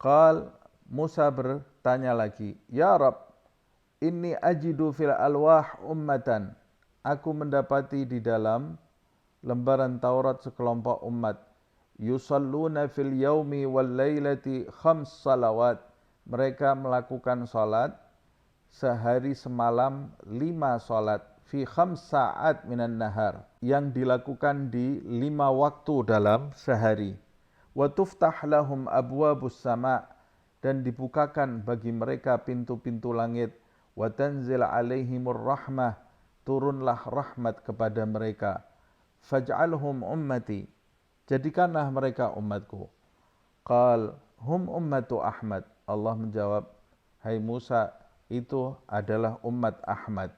Qal, Musa bertanya lagi, Ya Rab, inni ajidu fil alwah ummatan. Aku mendapati di dalam lembaran Taurat sekelompok umat. Yusalluna fil yaumi wal lailati khams salawat. Mereka melakukan salat sehari semalam 5 salat. Fi khams sa'at minan nahar. Yang dilakukan di 5 waktu dalam sehari. Wa tuftah lahum abwabus sama' dan dibukakan bagi mereka pintu-pintu langit. Wa tanzil alaihimur rahmah, turunlah rahmat kepada mereka. Faj'alhum ummati, jadikanlah mereka umatku. Qal hum ummatu Ahmad. Allah menjawab, hai Musa, itu adalah umat Ahmad.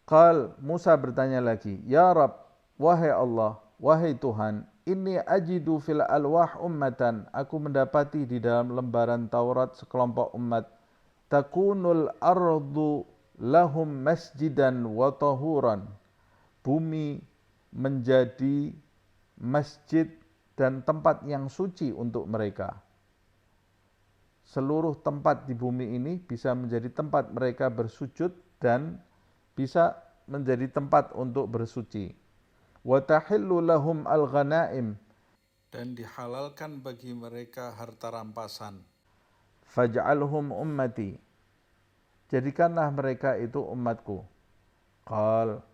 Qal, Musa bertanya lagi, Ya Rab, wahai Allah, wahai Tuhan, inni ajidu fil alwah ummatan. Aku mendapati di dalam lembaran Taurat sekelompok umat. Takunul ardu lahum masjidan wa tahuran. Bumi menjadi masjid dan tempat yang suci untuk mereka. Seluruh tempat di bumi ini bisa menjadi tempat mereka bersujud dan bisa menjadi tempat untuk bersuci. Wa tahillu lahum al-ghanaim, dan dihalalkan bagi mereka harta rampasan. Faj'alhum ummati, jadikanlah mereka itu umatku. Qal,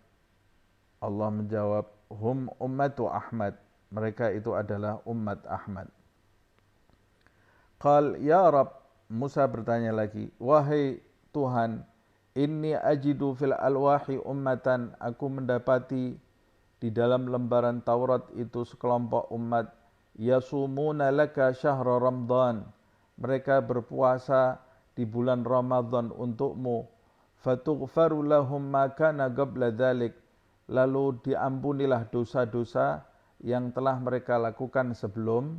Allah menjawab, hum ummatu Ahmad. Mereka itu adalah umat Ahmad. Qal, ya Rab, Musa bertanya lagi, wahai Tuhan, inni ajidu fil alwahi ummatan. Aku mendapati di dalam lembaran Taurat itu sekelompok umat. Yasumuna laka syahra Ramadan. Mereka berpuasa di bulan Ramadan untukmu. Fatughfaru lahum ma kana qabla dzalik. Lalu diampunilah dosa-dosa yang telah mereka lakukan sebelum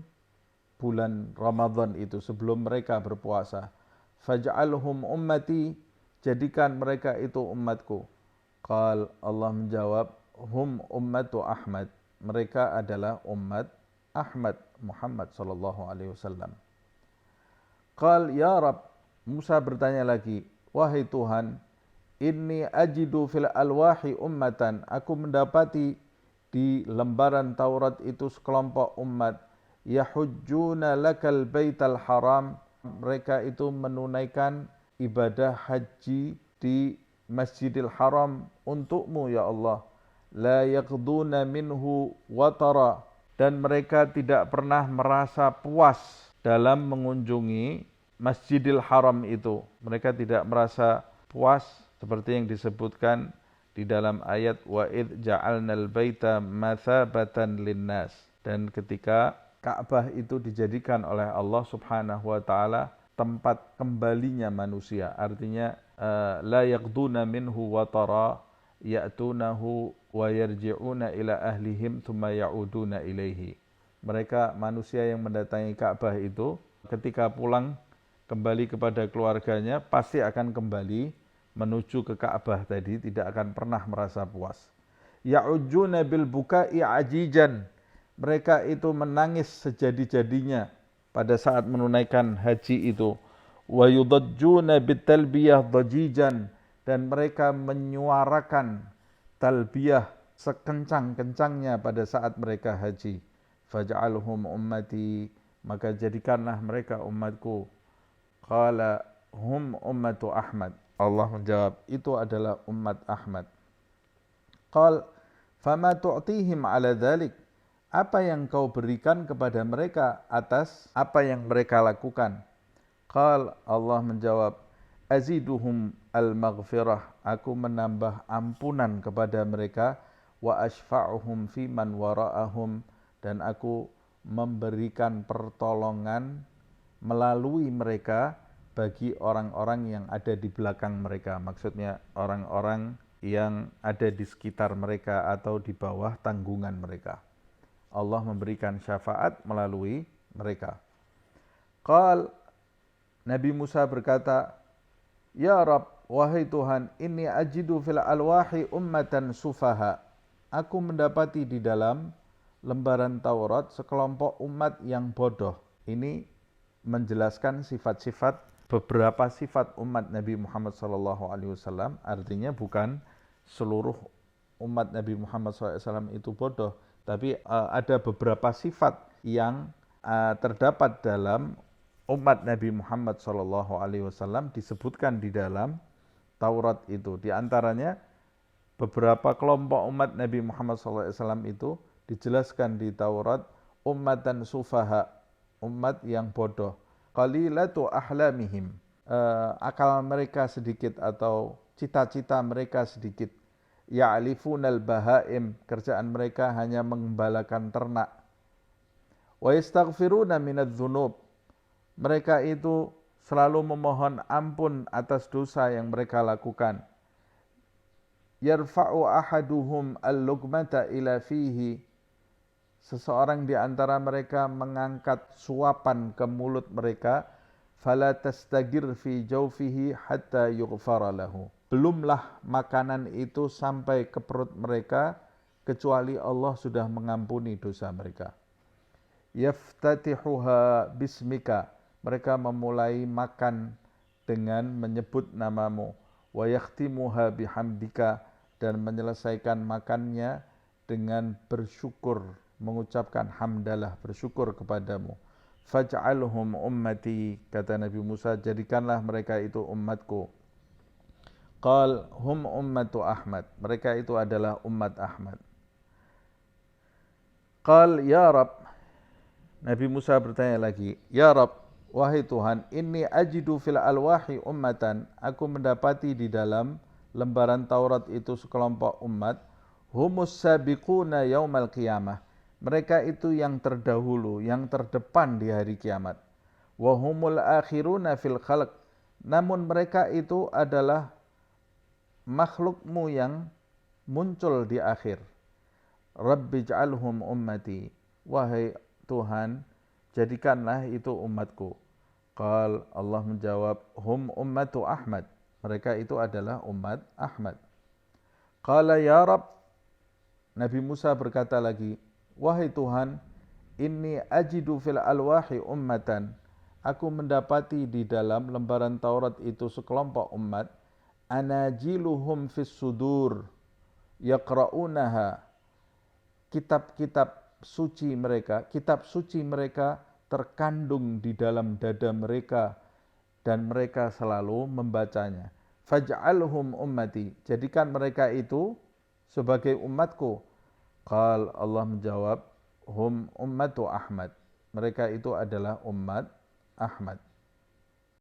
bulan Ramadan itu, sebelum mereka berpuasa. Faj'alhum ummati, jadikan mereka itu umatku. Qal, Allah menjawab, hum ummatu Ahmad. Mereka adalah umat Ahmad Muhammad sallallahu alaihi wasallam. Qal, ya Rab, Musa bertanya lagi, wahai Tuhan, inni ajidu fil alwahi ummatan. Aku mendapati di lembaran Taurat itu sekelompok umat. Yahujjuna lakal baital haram. Mereka itu menunaikan ibadah haji di Masjidil Haram untukmu ya Allah. La yaqduna minhu watara. Dan mereka tidak pernah merasa puas dalam mengunjungi Masjidil Haram itu. Mereka tidak merasa puas seperti yang disebutkan di dalam ayat wa id ja'alnal baita mathabatan linnas. Dan ketika Ka'bah itu dijadikan oleh Allah Subhanahu wa taala tempat kembalinya manusia. Artinya la yaqduna minhu watara ya'tunahu wa yarji'una ila ahlihim thumma ya'uduna ilaihi. Mereka manusia yang mendatangi Ka'bah itu ketika pulang kembali kepada keluarganya pasti akan kembali menuju ke Ka'bah tadi, tidak akan pernah merasa puas. Ya'ujuna bil buka'i ajijan. Mereka itu menangis sejadi-jadinya pada saat menunaikan haji itu. Wa yudajjuna bitalbiyah dajijan, dan mereka menyuarakan talbiyah sekencang-kencangnya pada saat mereka haji. Faj'alhum ummati, maka jadikanlah mereka umatku. Qala hum ummatu Ahmad. Allah menjawab, itu adalah umat Ahmad. Qal fama tu'tihim ala dhalik. Apa yang kau berikan kepada mereka atas apa yang mereka lakukan? Qal, Allah menjawab, aziduhum al-maghfirah. Aku menambah ampunan kepada mereka. Wa ashfa'uhum fi man wara'ahum. Dan aku memberikan pertolongan melalui mereka bagi orang-orang yang ada di belakang mereka. Maksudnya orang-orang yang ada di sekitar mereka atau di bawah tanggungan mereka. Allah memberikan syafaat melalui mereka. Qal, Nabi Musa berkata, Ya Rab, wahai Tuhan, inni ajidu fil alwahi ummatan sufaha. Aku mendapati di dalam lembaran Taurat sekelompok umat yang bodoh. Ini menjelaskan sifat-sifat, beberapa sifat umat Nabi Muhammad SAW. Artinya bukan seluruh umat Nabi Muhammad SAW itu bodoh, tapi ada beberapa sifat yang terdapat dalam umat Nabi Muhammad SAW disebutkan di dalam Taurat itu. Di antaranya beberapa kelompok umat Nabi Muhammad SAW itu dijelaskan di Taurat, ummatan sufaha, umat yang bodoh, qalilatu ahlamihim, akal mereka sedikit atau cita-cita mereka sedikit, ya'lifunal bahaim, kerjaan mereka hanya mengembalakan ternak, wa yastaghfiruna minadz-dzunub, mereka itu selalu memohon ampun atas dosa yang mereka lakukan. Yarfa'u ahaduhum al-luqmata ila fihi, seseorang di antara mereka mengangkat suapan ke mulut mereka, fala tastagir fi jawfihi hatta yughfara lahu, belumlah makanan itu sampai ke perut mereka kecuali Allah sudah mengampuni dosa mereka. Yaftatihuha bismika, mereka memulai makan dengan menyebut namamu, wa yakhtimuha bihamdika, dan menyelesaikan makannya dengan bersyukur, mengucapkan hamdalah, bersyukur kepadamu. Faj'alhum ummati, kata Nabi Musa, jadikanlah mereka itu umatku. Qal hum ummatu Ahmad, mereka itu adalah umat Ahmad. Qal ya Rab, Nabi Musa bertanya lagi, ya Rab, wahai Tuhan, inni ajidu fil alwahi ummatan, aku mendapati di dalam lembaran Taurat itu sekelompok umat, humus sabiquna yaumal qiyamah, mereka itu yang terdahulu, yang terdepan di hari kiamat. Wa humul akhiruna fil khalq, namun mereka itu adalah makhlukmu yang muncul di akhir. Rabbi ij'alhum ummati, wahai Tuhan, jadikanlah itu umatku. Qal, Allah menjawab, hum ummatu Ahmad, mereka itu adalah umat Ahmad. Qala ya Rab, Nabi Musa berkata lagi, wahai Tuhan, inni ajidu fil alwahi ummatan, aku mendapati di dalam lembaran Taurat itu sekelompok umat, anajiluhum fis sudur yaqra'unaha, kitab-kitab suci mereka, kitab suci mereka terkandung di dalam dada mereka dan mereka selalu membacanya. Faj'alhum ummati, jadikan mereka itu sebagai umatku. Qal, Allah menjawab, hum ummatu Ahmad, mereka itu adalah umat Ahmad.